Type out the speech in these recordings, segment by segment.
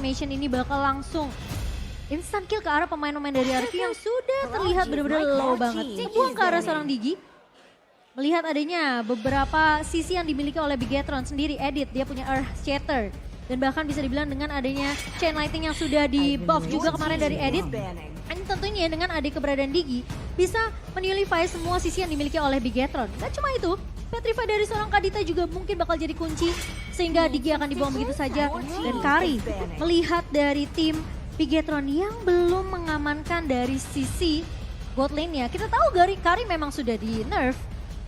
animation ini bakal langsung instant kill ke arah pemain-pemain dari RQ yang sudah terlihat benar-benar low banget. Kebuang ke arah seorang Digi. Melihat adanya beberapa sisi yang dimiliki oleh Bigetron sendiri, Edit, dia punya Earth Shatter. Dan bahkan bisa dibilang dengan adanya chain lighting yang sudah di buff juga kemarin dari Edit. Ini tentunya dengan adanya keberadaan Digi bisa menulify semua sisi yang dimiliki oleh Bigetron. Gak cuma itu, Petrify dari seorang Kadita juga mungkin bakal jadi kunci sehingga Digi akan dibuang begitu saja. Dan Kari melihat dari tim Bigetron yang belum mengamankan dari sisi bot lane-nya. Kita tahu Kari memang sudah di nerf,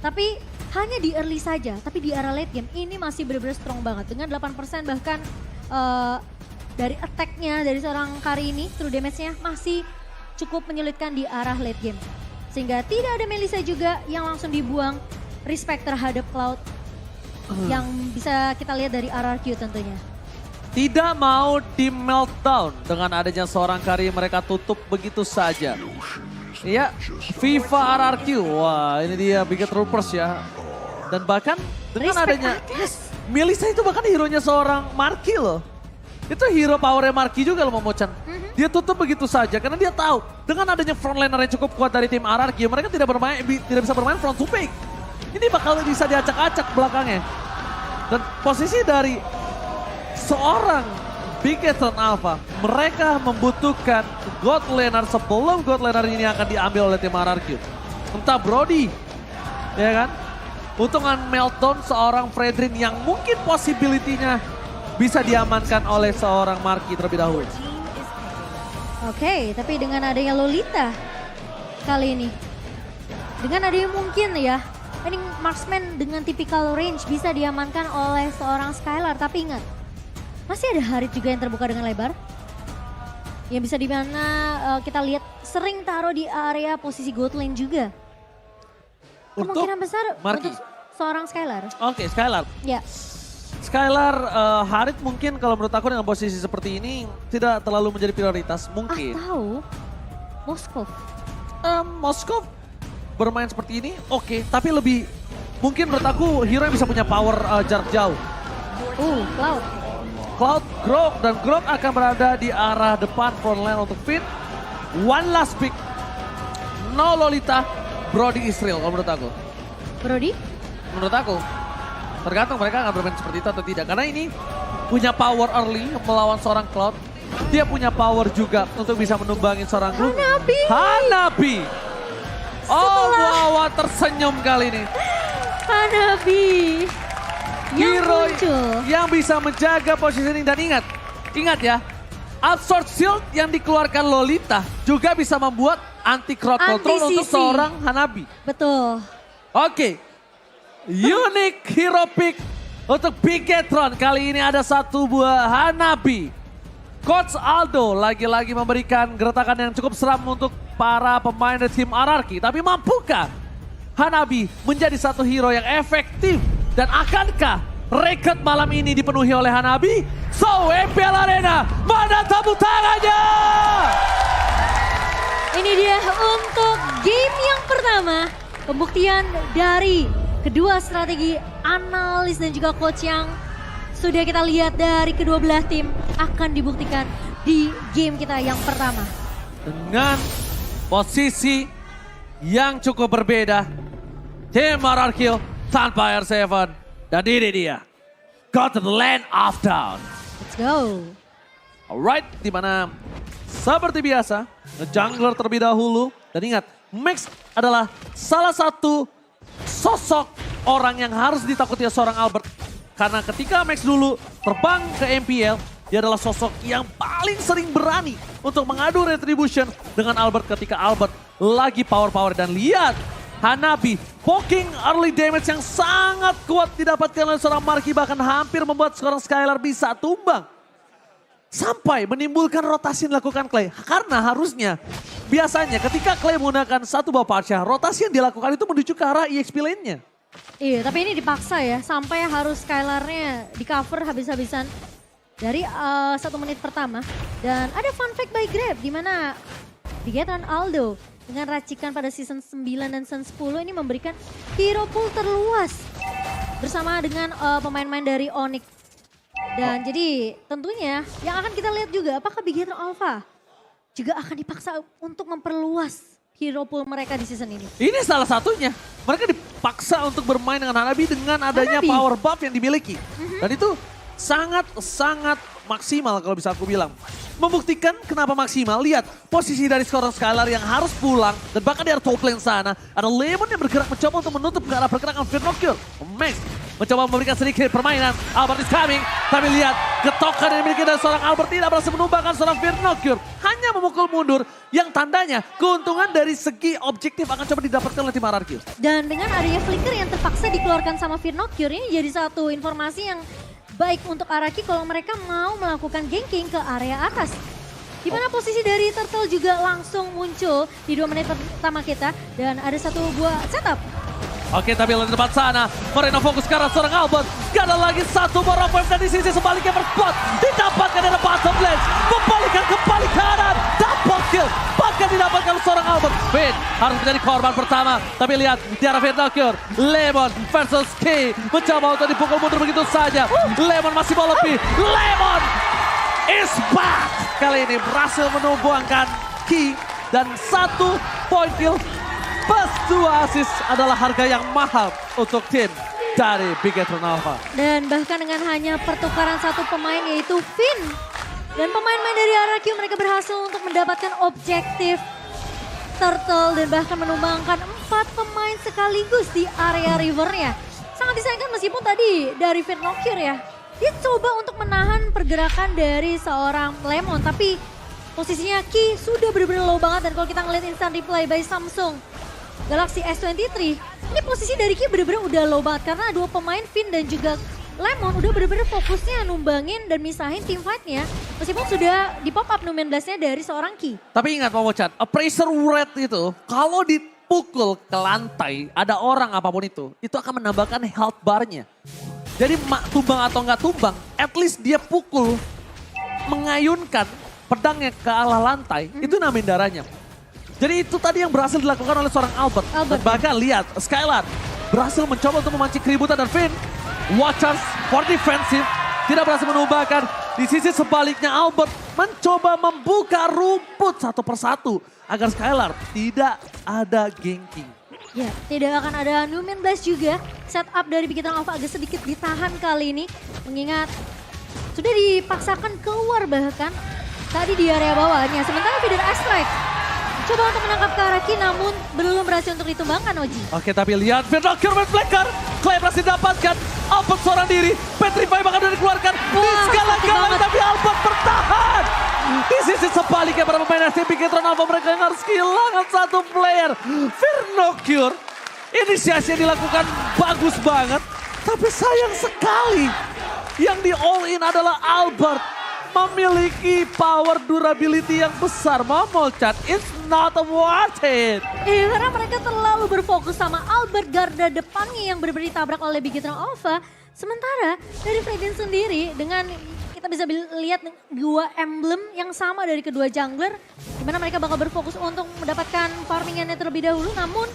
tapi hanya di early saja. Tapi di arah late game ini masih benar-benar strong banget. Dengan 8% bahkan dari attack-nya dari seorang Kari ini, true damage-nya masih cukup menyulitkan di arah late game. Sehingga tidak ada Melissa juga yang langsung dibuang. Respect terhadap Cloud yang bisa kita lihat dari RRQ tentunya. Tidak mau di meltdown dengan adanya seorang Kari, mereka tutup begitu saja. Iya, Viva RRQ, wah ini dia Biget Troopers ya. Dan bahkan dengan adanya Melissa itu bahkan hero-nya seorang Marky loh. Itu hero power-nya Marky juga loh Momo-chan. Dia tutup begitu saja karena dia tahu dengan adanya frontliner yang cukup kuat dari tim RRQ, mereka tidak bisa bermain front to back. Ini bakal bisa diacak-acak belakangnya. Dan posisi dari seorang Bigetron Alpha, mereka membutuhkan God Laner sebelum God Laner ini akan diambil oleh tim RRQ. Entah Brody, ya kan? Untungan meltdown seorang Fredrin yang mungkin possibility-nya bisa diamankan oleh seorang Marky terlebih dahulu. Oke, tapi dengan adanya Lolita kali ini. Dengan adanya mungkin ya, ini marksman dengan tipikal range bisa diamankan oleh seorang Skylar. Tapi ingat, masih ada Harit juga yang terbuka dengan lebar. Yang bisa dimana kita lihat sering taruh di area posisi gold lane juga. Kemungkinan besar Marky. untuk seorang Skylar. Oke, Skylar. Ya. Skylar, Harit mungkin kalau menurut aku dengan posisi seperti ini tidak terlalu menjadi prioritas. Mungkin. Atau Moskov. Moskov bermain seperti ini oke, tapi lebih mungkin menurut aku hero yang bisa punya power jarak jauh. Cloud. Cloud, Grok, dan Grok akan berada di arah depan front line untuk fit. One last pick. No Lolita, Brody Israel kalau menurut aku. Brody? Menurut aku, tergantung mereka akan bermain seperti itu atau tidak. Karena ini punya power early melawan seorang Cloud. Dia punya power juga untuk bisa menumbangin seorang Gloom. Hanabi! Oh, Wawa tersenyum kali ini. Hanabi yang Hero muncul. yang bisa menjaga positioning dan ingat ya, Outsource Shield yang dikeluarkan Lolita juga bisa membuat anti crowd control untuk seorang Hanabi. Betul. Oke, unique hero pick untuk Bigetron. Kali ini ada satu buah Hanabi. Coach Aldo lagi-lagi memberikan gertakan yang cukup seram untuk para pemain dari tim RRQ. Tapi mampukah Hanabi menjadi satu hero yang efektif? Dan akankah record malam ini dipenuhi oleh Hanabi? So, MPL Arena, mana tepuk tangannya? Ini dia untuk game yang pertama. Pembuktian dari kedua strategi analis dan juga coach yang sudah kita lihat dari kedua belah tim akan dibuktikan di game kita yang pertama. Dengan posisi yang cukup berbeda, tim RRQ tanpa R7. Dan ini dia, go to the land of down. Let's go. Alright, dimana seperti biasa, nge-jungler terlebih dahulu. Dan ingat, Max adalah salah satu sosok orang yang harus ditakuti seorang Albert. Karena ketika Max dulu terbang ke MPL, dia adalah sosok yang paling sering berani untuk mengadu retribution dengan Albert ketika Albert lagi power-power. Dan lihat, Hanabi poking early damage yang sangat kuat didapatkan oleh seorang Marky, bahkan hampir membuat seorang Skylar bisa tumbang. Sampai menimbulkan rotasi yang dilakukan Clay. Karena harusnya, biasanya ketika Clay menggunakan satu buah Parsha, rotasi yang dilakukan itu menuju ke arah EXP lane-nya. Iya, tapi ini dipaksa ya, sampai harus Skylar-nya di cover habis-habisan dari 1 menit pertama. Dan ada fun fact by Grab, di mana Bigetron Aldo dengan racikan pada season 9 dan season 10 ini memberikan hero pool terluas bersama dengan pemain-pemain dari Onyx. Dan jadi tentunya yang akan kita lihat juga apakah Bigetron Alpha juga akan dipaksa untuk memperluas hero pool mereka di season ini. Ini salah satunya. Mereka dipaksa untuk bermain dengan Hanabi dengan adanya Hanabi. power buff yang dimiliki. Dan itu sangat maksimal kalau bisa aku bilang. Membuktikan kenapa maksimal, lihat posisi dari seorang Skylar yang harus pulang. Dan bahkan di top lane sana, ada Lemon yang bergerak mencoba untuk menutup ke arah pergerakan Firnocure. Max mencoba memberikan sedikit permainan, Albert is coming. Tapi lihat, getokan yang dimiliki dari seorang Albert tidak berhasil menumbangkan seorang Firnocure. Hanya memukul mundur, yang tandanya keuntungan dari segi objektif akan coba didapatkan oleh tim RRQ. Dan dengan adanya flicker yang terpaksa dikeluarkan sama Firnocure, ini jadi satu informasi yang baik untuk Araki kalau mereka mau melakukan ganking ke area atas. Di mana posisi dari Turtle juga langsung muncul di 2 menit pertama kita. Dan ada satu buah setup. Oke, tapi di depan sana, Moreno fokus ke arah seorang Albert. Gak ada lagi satu borong wave dan di sisi sebaliknya berspot. Didapatkan dari bottom lane. Membalikan kembali ke kanan. Double kill. Bahkan didapatkan seorang Albert. Finn harus menjadi korban pertama. Tapi lihat, di arah Firnocure. Lemon versus Key. Mencoba untuk dipukul mundur begitu saja. Lemon masih mau lebih. Lemon is back. Kali ini berhasil menumbangkan Key. Dan 1 point kill. Plus 2 assist adalah harga yang mahal untuk tim dari Bigetron Alpha. Dan bahkan dengan hanya pertukaran satu pemain yaitu Finn. Dan pemain-pemain dari RRQ mereka berhasil untuk mendapatkan objektif Turtle dan bahkan menumbangkan 4 pemain sekaligus di area rivernya. Sangat disayangkan meskipun tadi dari Firnocure ya. Dia coba untuk menahan pergerakan dari seorang Lemon tapi posisinya Key sudah benar-benar low banget dan kalau kita ngeliat instant replay by Samsung Galaxy S23, ini posisi dari Key bener-bener udah low banget karena 2 pemain Finn dan juga Lemon udah bener-bener fokusnya numbangin dan misahin team fight-nya. Meskipun sudah di pop up Numen Blast-nya dari seorang Key. Tapi ingat Momo Chan, appraiser rate itu kalau dipukul ke lantai ada orang apapun itu akan menambahkan health bar-nya. Jadi tumbang atau nggak tumbang, at least dia pukul mengayunkan pedangnya ke arah lantai, itu nambahin darahnya. Jadi itu tadi yang berhasil dilakukan oleh seorang Albert. Dan bahkan lihat, Skylar berhasil mencoba untuk memancing keributan dan Finn. Watchers for defensive, tidak berhasil menumbangkan. Di sisi sebaliknya Albert mencoba membuka rumput satu persatu. Agar Skylar tidak ada ganking. Ya, tidak akan ada Numen Blast juga. Setup dari Bigetron Alpha agak sedikit ditahan kali ini. Mengingat sudah dipaksakan keluar bahkan tadi di area bawahnya. Sementara Feeder Astrike coba untuk menangkap Karaki namun belum berhasil untuk ditumbangkan Oji. Oke, tapi lihat Firnocure main flicker. Clay berhasil didapatkan. Albert seorang diri. Petrify bahkan udah dikeluarkan. Di segala-galanya tapi Albert bertahan. Di sisi sebaliknya para pemain SC Bigetron Alpha mereka yang harus kehilangan satu player. Firnocure. Inisiasi yang dilakukan bagus banget. Tapi sayang sekali. Yang di all in adalah Albert. Memiliki power durability yang besar. Momo Chan, it's not worth it. Karena mereka terlalu berfokus sama Albert garda depannya yang benar-benar ditabrak oleh Bigetron Alpha. Sementara dari Fredin sendiri dengan kita bisa lihat 2 emblem yang sama dari kedua jungler. Dimana mereka bakal berfokus untuk mendapatkan farmingannya terlebih dahulu. Namun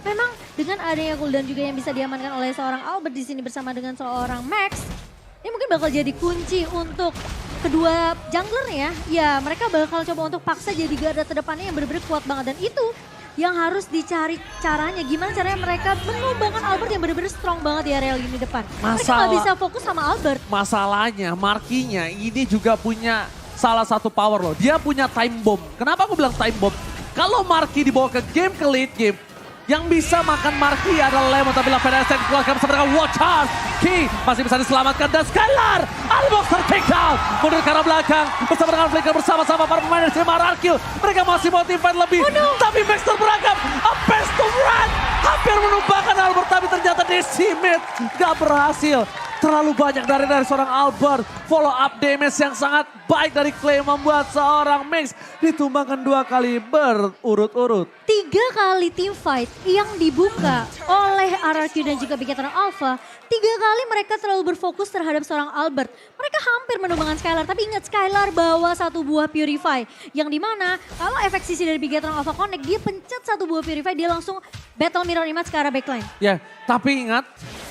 memang dengan adanya cooldown juga yang bisa diamankan oleh seorang Albert di sini bersama dengan seorang Max. Ini mungkin bakal jadi kunci untuk kedua junglernya. Ya mereka bakal coba untuk paksa jadi garda terdepannya yang benar-benar kuat banget. Dan itu yang harus dicari caranya. Gimana caranya mereka menumbangkan Albert yang benar-benar strong banget di area lini depan. Mereka gak bisa fokus sama Albert. Masalahnya Markinya ini juga punya salah satu power loh. Dia punya time bomb. Kenapa aku bilang time bomb? Kalau Marki dibawa ke late game. Yang bisa makan Marki adalah Lemon. Tapi Lavender Estate dikeluarkan bersama dengan Watchers. Key masih bisa diselamatkan dan Skylar almost take down. Mundur ke arah belakang bersama dengan Flicker bersama-sama para pemain dari tim RRQ. Mereka masih motivate lebih. Tapi Max terperangkap. A best to run. Hampir menumbangkan Albert tapi ternyata decimate. Gak berhasil. Terlalu banyak dari seorang Albert. Follow up damage yang sangat baik dari Clay membuat seorang Max ditumbangkan 2 kali berurut-urut. 3 kali team fight yang dibuka oleh RRQ dan juga Bigetron Alpha. 3 kali mereka terlalu berfokus terhadap seorang Albert. Mereka hampir menumbangkan Skylar, tapi ingat Skylar bawa 1 buah Purify. Yang dimana kalau efek sisi dari Bigetron Alpha Connect, dia pencet 1 buah Purify, dia langsung battle mirror image ke arah backline. Ya, tapi ingat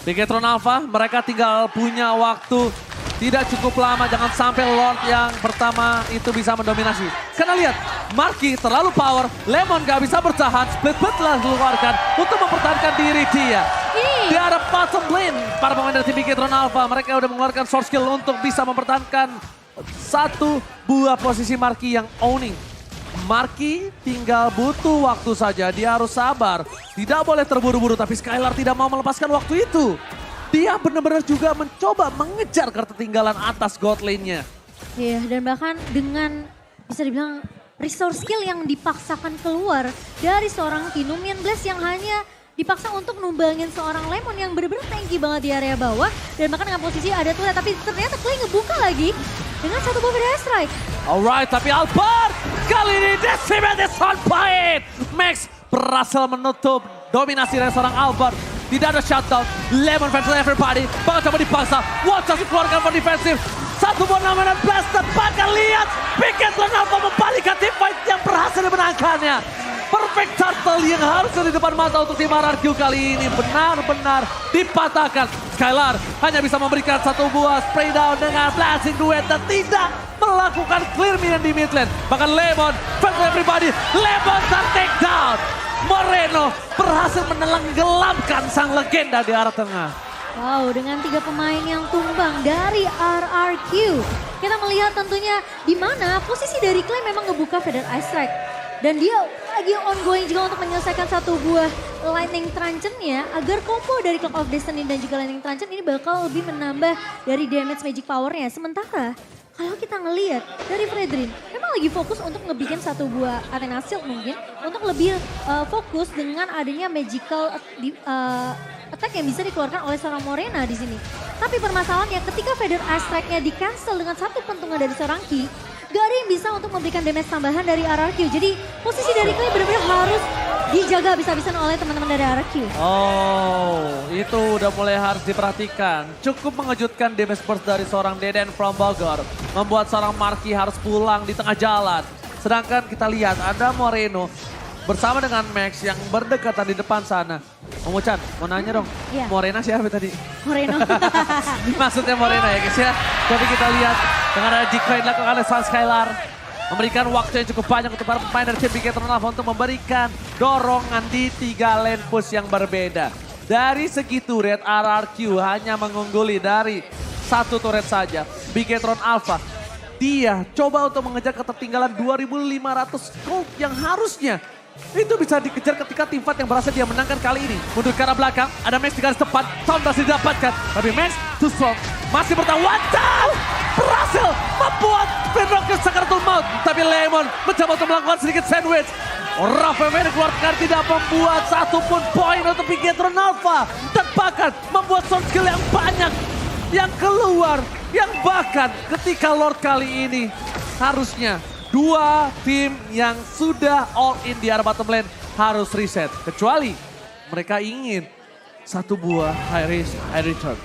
Bigetron Alpha mereka tinggal punya waktu Tidak cukup lama, jangan sampai Lord yang pertama itu bisa mendominasi. Karena lihat, Marky terlalu power, Lemon gak bisa bertahan, split telah dikeluarkan untuk mempertahankan diri dia. Di arah bottom lane, para pemain dari tim Bigetron Alpha, mereka udah mengeluarkan sword skill untuk bisa mempertahankan satu buah posisi Marky yang owning. Marky tinggal butuh waktu saja, dia harus sabar. Tidak boleh terburu-buru, tapi Skylar tidak mau melepaskan waktu itu. Dia benar-benar juga mencoba mengejar ketertinggalan atas god lane-nya. Iya, dan bahkan dengan bisa dibilang resource skill yang dipaksakan keluar dari seorang Kinumian Blast yang hanya dipaksa untuk numbangin seorang Lemon yang benar-benar tanky banget di area bawah. Dan bahkan dengan posisi ada turret, tapi ternyata Clay ngebuka lagi dengan satu buff dari strike. Alright, tapi Albert kali ini Decimate is on point. Max berhasil menutup dominasi dari seorang Albert. Tidak ada shutdown, Lemon fans everybody, bakal coba dipaksa, Watch us dikeluarkan for defensif. Satu buah namanya Blast, tepakan lihat, Bigetron Alpha membalikkan team fight yang berhasil dimenangkannya. Perfect turtle yang harusnya di depan mata untuk tim RRQ kali ini benar-benar dipatahkan. Skylar hanya bisa memberikan satu buah spray down dengan blasting duet dan tidak melakukan clear minion di mid lane. Bahkan Lemon, fans everybody, Lemon take down. Moreno berhasil menenggelamkan sang legenda di arah tengah. Wow, dengan 3 pemain yang tumbang dari RRQ. Kita melihat tentunya di mana posisi dari Clay memang ngebuka Feather Ice Strike. Dan dia lagi ongoing juga untuk menyelesaikan satu buah Lightning Truncheon-nya agar combo dari Clock of Destiny dan juga Lightning Truncheon ini bakal lebih menambah dari damage magic power-nya. Sementara kalau kita ngelihat dari Fredrin, memang lagi fokus untuk ngebikin satu buah Athena Shield mungkin. Untuk lebih fokus dengan adanya magical attack yang bisa dikeluarkan oleh seorang Morena di sini. Tapi permasalahannya ketika Feather Ice Strike-nya di-cancel dengan satu pentungan dari seorang Ki, gak ada yang bisa untuk memberikan damage tambahan dari RRQ. Jadi posisi dari Clay benar-benar harus dijaga habis-habisan oleh teman-teman dari RRQ. Oh, itu udah mulai harus diperhatikan. Cukup mengejutkan damage burst dari seorang Deden from Bogor. Membuat seorang Marky harus pulang di tengah jalan. Sedangkan kita lihat ada Moreno bersama dengan Max yang berdekatan di depan sana. Om Chan, mau nanya dong, Iya. Morena siapa tadi? Moreno. Maksudnya Morena ya guys ya. Tapi kita lihat dengan ada Jikko yang dilakukan oleh Sang Skylar. Memberikan waktu yang cukup banyak untuk para pemain dari tim Bigetron Alpha untuk memberikan dorongan di 3 lane push yang berbeda. Dari segi turret, RRQ hanya mengungguli dari satu turret saja. Bigetron Alpha, dia coba untuk mengejar ketertinggalan 2.500 gold yang harusnya itu bisa dikejar ketika tim fight yang berhasil dia menangkan kali ini. Mundur ke arah belakang, ada Max di garis depan, Sound berhasil didapatkan. Tapi Max too strong, masih bertahan, wadaw! Berhasil membuat Pinocchio Sakaratul Maut. Tapi Lemon mencoba untuk melakukan sedikit sandwich. Rafael dikeluarkan tidak membuat satupun poin untuk Bigetron Alpha. Dan bahkan membuat sound skill yang banyak yang keluar. Yang bahkan ketika Lord kali ini harusnya 2 tim yang sudah all in di arah bottom lane harus reset. Kecuali mereka ingin satu buah high risk, high return.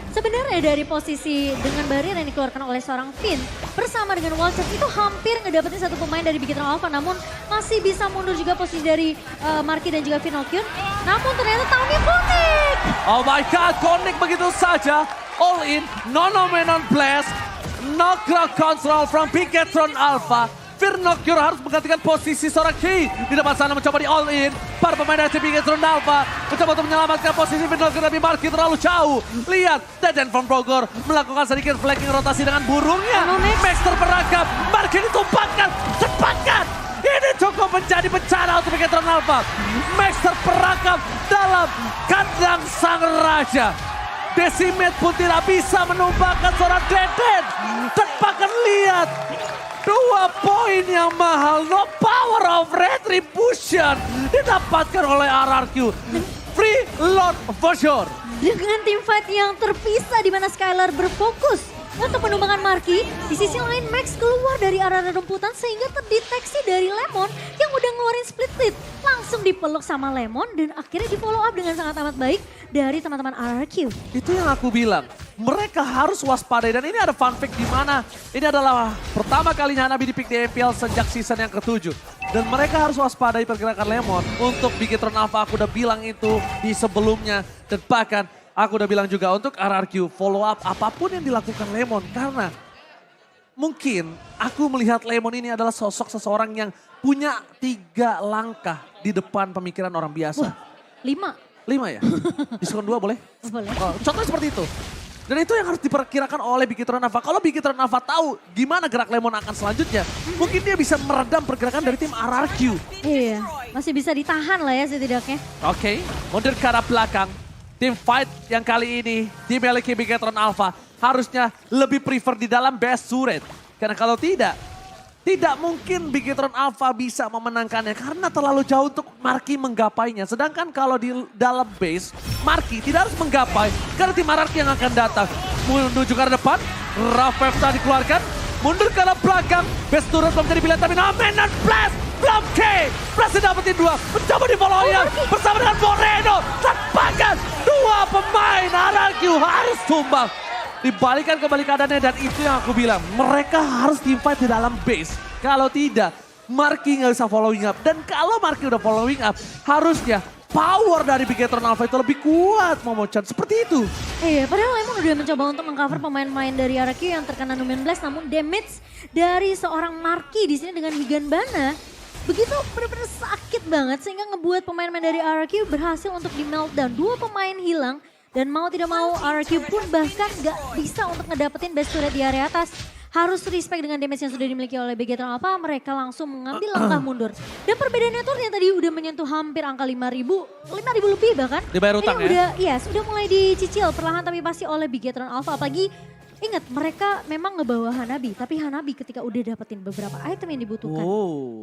Sebenarnya dari posisi dengan barrier yang dikeluarkan oleh seorang Finn bersama dengan Wall Check itu hampir ngedapetin satu pemain dari Bigetron Alpha, namun masih bisa mundur juga posisi dari Marky dan juga Pinocchio. Namun ternyata Tami connect. Oh my god, connect begitu saja. All in, non-menon blast, no crowd control from Bigetron Alpha. Pinocchio harus menggantikan posisi seorang Ki. Di depan sana mencoba di all in. Para pemain dari Bigetron Alpha mencoba untuk menyelamatkan posisi Pinocchio, tapi Marky terlalu jauh. Lihat, Deden from Bogor melakukan sedikit flanking rotasi dengan burungnya. Max terperangkap, Marky ditumpahkan, cepatkan. Ini cukup menjadi bencana untuk Bigetron Alpha. Max terperangkap dalam kandang sang raja. Decimate pun tidak bisa menumbangkan seorang Deden. Dan bahkan lihat, 2 poin yang mahal, no power of retribution didapatkan oleh RRQ. Free Lord for sure. Dengan tim fight yang terpisah di mana Skylar berfokus untuk penumbangan Marky, di sisi lain Max keluar dari area rumputan sehingga terdeteksi dari Lemon yang udah ngeluarin split lead. Langsung dipeluk sama Lemon dan akhirnya di follow up dengan sangat amat baik dari teman-teman RRQ. Itu yang aku bilang. Mereka harus waspadai dan ini ada fun fact di mana ini adalah pertama kalinya Hanabi dipick di MPL sejak season yang ke-7. Dan mereka harus waspadai pergerakan Lemon untuk Bigetron Alpha. Aku udah bilang itu di sebelumnya dan bahkan Aku udah bilang juga untuk RRQ follow up apapun yang dilakukan Lemon. Karena mungkin aku melihat Lemon ini adalah sosok seseorang yang punya 3 langkah di depan pemikiran orang biasa. 5. 5 ya? Diskon 2 boleh? Boleh. Oh, contohnya seperti itu. Dan itu yang harus diperkirakan oleh Bigitron Alpha. Kalau Bigitron Alpha tahu gimana gerak Lemon akan selanjutnya, mungkin dia bisa meredam pergerakan dari tim RRQ. Iya, masih bisa ditahan lah ya setidaknya. Oke, mundur ke arah belakang. Tim fight yang kali ini dimiliki Bigitron Alpha harusnya lebih prefer di dalam best turret. Karena kalau tidak mungkin Bigitron Alpha bisa memenangkannya karena terlalu jauh untuk Marky menggapainya. Sedangkan kalau di dalam base, Marky tidak harus menggapai karena tim RRQ yang akan datang. Menuju ke arah depan, Rafefta dikeluarkan, mundur ke arah belakang. Best turret belum jadi pilihan tapi Namen dan Blast belum K. Blast dapetin 2, mencoba di follow bersama dengan Moreno. Tepakan 2 pemain RRQ harus tumbang. Dibalikan kembali keadaannya dan itu yang aku bilang. Mereka harus team fight di dalam base. Kalau tidak, Marky nggak bisa following up. Dan kalau Marky udah following up, harusnya power dari Bigitron Alpha itu lebih kuat, Momochan. Seperti itu. Iya, padahal Lemon udah mencoba untuk mengcover pemain-pemain dari RRQ yang terkena Numen Blast. Namun damage dari seorang Marky di sini dengan Higanbana begitu benar-benar sakit banget. Sehingga ngebuat pemain-pemain dari RRQ berhasil untuk di meltdown. 2 pemain hilang. Dan mau tidak mau RRQ pun bahkan gak bisa untuk ngedapetin best turret di area atas. Harus respect dengan damage yang sudah dimiliki oleh Bigitron Alpha, mereka langsung mengambil langkah mundur. Dan perbedaannya tuh yang tadi udah menyentuh hampir angka 5.000 lebih bahkan. Dibayar utang ini ya? Iya, sudah mulai dicicil perlahan tapi pasti oleh Bigitron Alpha. Apalagi ingat mereka memang ngebawa Hanabi, tapi Hanabi ketika udah dapetin beberapa item yang dibutuhkan,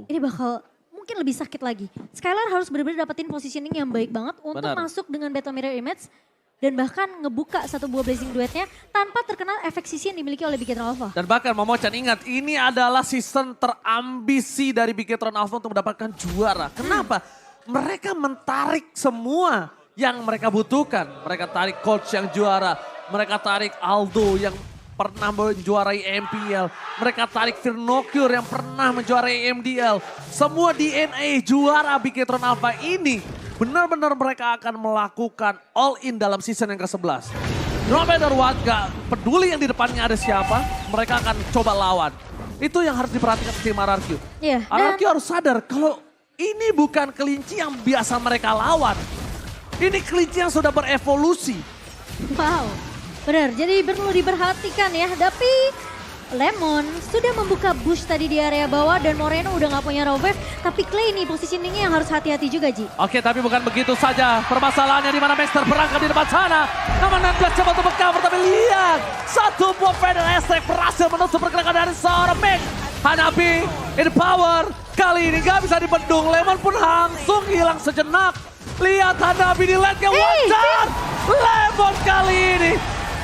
ini bakal mungkin lebih sakit lagi. Skylar harus benar-benar dapetin positioning yang baik banget untuk masuk dengan Battle Mirror Image. Dan bahkan ngebuka 1 buah Blazing Duetnya tanpa terkena efek sisi yang dimiliki oleh Bigitron Alpha. Dan bahkan Momochan ingat ini adalah season terambisi dari Bigitron Alpha untuk mendapatkan juara. Kenapa? Mereka mentarik semua yang mereka butuhkan. Mereka tarik coach yang juara. Mereka tarik Aldo yang pernah menjuarai MPL. Mereka tarik Firnocure yang pernah menjuarai MDL. Semua DNA juara Bigitron Alpha ini benar-benar mereka akan melakukan all in dalam season yang ke-11. No matter what, gak peduli yang di depannya ada siapa, mereka akan coba lawan. Itu yang harus diperhatikan tim RRQ. Iya, RRQ harus sadar kalau ini bukan kelinci yang biasa mereka lawan. Ini kelinci yang sudah berevolusi. Wow, benar. Jadi perlu diperhatikan ya. Tapi Lemon sudah membuka bush tadi di area bawah dan Moreno udah gak punya Rovef. Tapi Clay nih positioningnya yang harus hati-hati juga Ji. Oke, tapi bukan begitu saja. Permasalahannya di mana Master berangkat di depan sana. Namun 16 coba untuk cover tapi lihat. 1 buah Feather Attack berhasil menutup pergerakan dari seorang Meg. Hanabi in power. Kali ini gak bisa dibendung. Lemon pun langsung hilang sejenak. Lihat Hanabi di lane-nya wajar. Lemon kali ini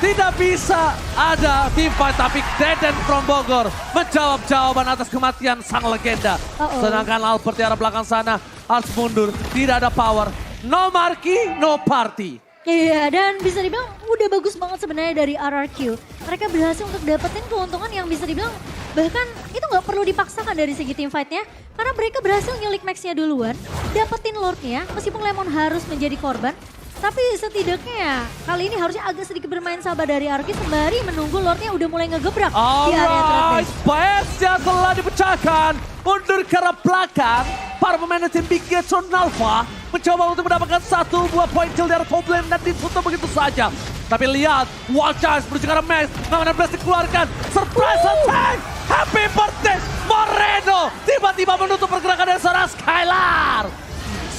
tidak bisa ada team fight tapi Deden from Bogor menjawab jawaban atas kematian sang legenda. Sedangkan Albert di arah belakang sana harus mundur, tidak ada power. No Marky, no party. Iya, dan bisa dibilang udah bagus banget sebenarnya dari RRQ. Mereka berhasil untuk dapetin keuntungan yang bisa dibilang bahkan itu nggak perlu dipaksakan dari segi team fight-nya. Karena mereka berhasil nyulik Max-nya duluan, dapetin Lord-nya meskipun Lemon harus menjadi korban. Tapi setidaknya ya, kali ini harusnya agak sedikit bermain sabar dari RRQ sembari menunggu Lordnya udah mulai ngegebrak di area Alright, Biasnya telah dipecahkan. Mundur ke arah belakang. Para pemain tim Bigitron Alpha mencoba untuk mendapatkan 1 buah poin kill dari top lane dan ditutup begitu saja. Tapi lihat, Watchers menuju ke arah Max. Namun Blast dikeluarkan. Surprise attack! Happy birthday Moreno! Tiba-tiba menutup pergerakan dari seorang Skylar.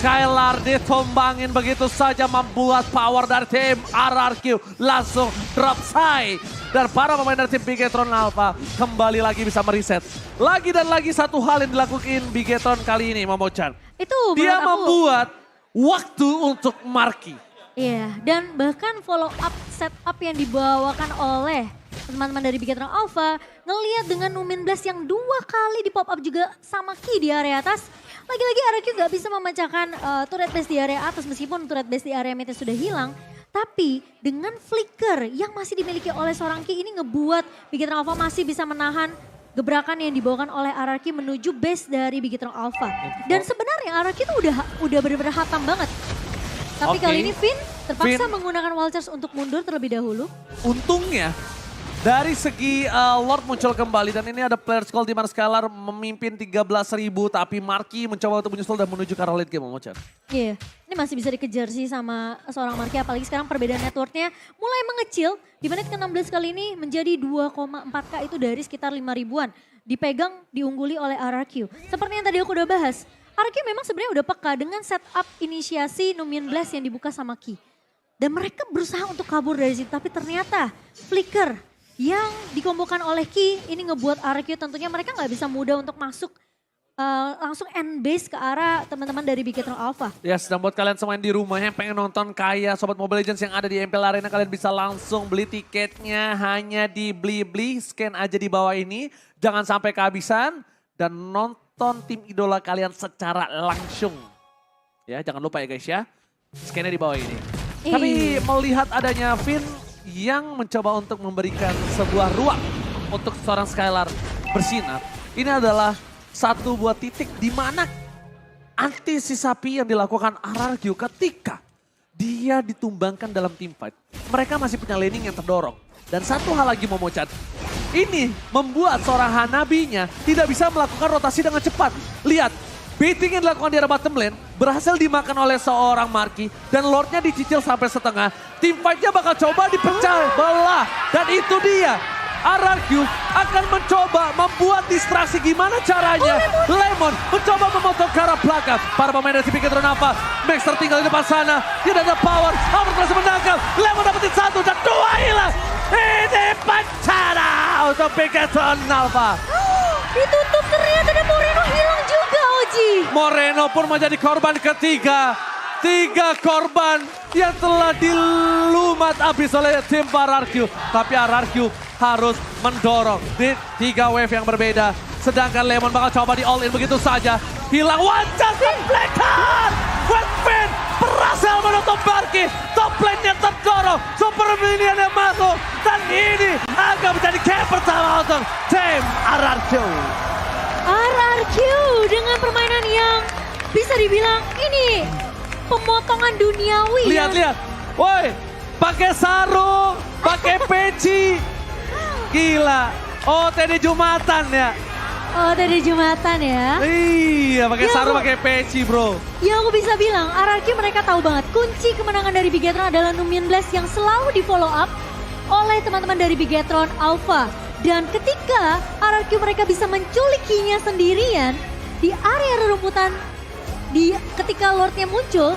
Skylar ditumbangin begitu saja membuat power dari tim RRQ langsung drop side. Dan para pemain dari tim Bigitron Alpha kembali lagi bisa mereset. Lagi dan lagi satu hal yang dilakukan Bigitron kali ini, Momochan. Itu dia membuat waktu untuk Marky. Iya, dan bahkan follow up setup yang dibawakan oleh teman-teman dari Bigitron Alpha ngelihat dengan Numen Blast yang 2 kali di pop up juga sama Ki di area atas. Lagi-lagi RRQ gak bisa memecahkan turret base di area atas meskipun turret base di area mid sudah hilang. Tapi dengan flicker yang masih dimiliki oleh seorang Ki ini ngebuat Bigitron Alpha masih bisa menahan gebrakan yang dibawakan oleh RRQ menuju base dari Bigitron Alpha. Dan sebenarnya RRQ itu udah benar-benar hatam banget. Tapi kali ini Finn Terpaksa Vin, menggunakan wall charge untuk mundur terlebih dahulu. untungnya dari segi Lord muncul kembali dan ini ada player call di mana Skylar memimpin 13.000 tapi Marky mencoba untuk menyusul dan menuju ke arah late game Momochan. Iya, ini masih bisa dikejar sih sama seorang Marky, apalagi sekarang perbedaan networknya mulai mengecil. Di menit ke-16 kali ini menjadi 2,4K itu dari sekitar 5 ribuan. Dipegang, diungguli oleh RRQ. Seperti yang tadi aku udah bahas, RRQ memang sebenarnya udah peka dengan setup inisiasi Numian Blast yang dibuka sama Ki. Dan mereka berusaha untuk kabur dari situ, tapi ternyata Flicker yang dikombokan oleh Ki ini ngebuat RRQ tentunya mereka nggak bisa mudah untuk masuk langsung end base ke arah teman-teman dari Bigetron Alpha. Yes, dan buat kalian semua yang di rumah yang pengen nonton kayak Sobat Mobile Legends yang ada di MPL Arena, kalian bisa langsung beli tiketnya hanya di Blibli, scan aja di bawah ini. Jangan sampai kehabisan dan nonton tim idola kalian secara langsung. Ya, jangan lupa ya guys ya, scan-nya di bawah ini. Tapi melihat adanya Vin yang mencoba untuk memberikan sebuah ruang untuk seorang Skylar bersinar. Ini adalah satu buah titik di mana antisipasi yang dilakukan RRQ ketika dia ditumbangkan dalam team fight. Mereka masih punya laning yang terdorong. Dan satu hal lagi Momochan, ini membuat seorang Hanabinya tidak bisa melakukan rotasi dengan cepat. Lihat, baiting yang dilakukan di arah bottom lane berhasil dimakan oleh seorang Marky dan Lordnya dicicil sampai setengah. Tim fightnya bakal coba dipecah belah dan itu dia. RRQ akan mencoba membuat distraksi gimana caranya. Lemon mencoba memotong ke arah belakang. Para pemain dari Bigetron Alpha. Max tertinggal di depan sana. Tidak ada power. Albert berhasil menangkap. Lemon dapetin 1 dan 2 hilang. Ini bencana untuk Bigetron Alpha. Ditutup ternyata dan Moreno hilang juga Oji. Moreno pun menjadi korban ketiga. 3 korban yang telah dilumat habis oleh tim RRQ. Tapi RRQ harus mendorong di 3 wave yang berbeda. Sedangkan Lemon bakal coba di all in begitu saja. Hilang one chance flicker. Webpin berhasil menutup Marky. Top lane-nya terdorong. Super minion yang masuk. Dan ini akan menjadi game pertama untuk tim RRQ. RRQ dengan permainan yang bisa dibilang ini pemotongan duniawi. Lihat. Woi, pakai sarung, pakai peci. Gila. Oh, tadi Jumatan ya. Oh, tadi Jumatan ya. Iya, pakai Ya, sarung, aku- pakai peci, bro. Ya aku bisa bilang RRQ mereka tahu banget kunci kemenangan dari Bigetron adalah Numian Blast yang selalu di follow up oleh teman-teman dari Bigetron Alpha. Dan ketika RRQ mereka bisa menculikinya sendirian di area rerumputan, ketika Lordnya muncul,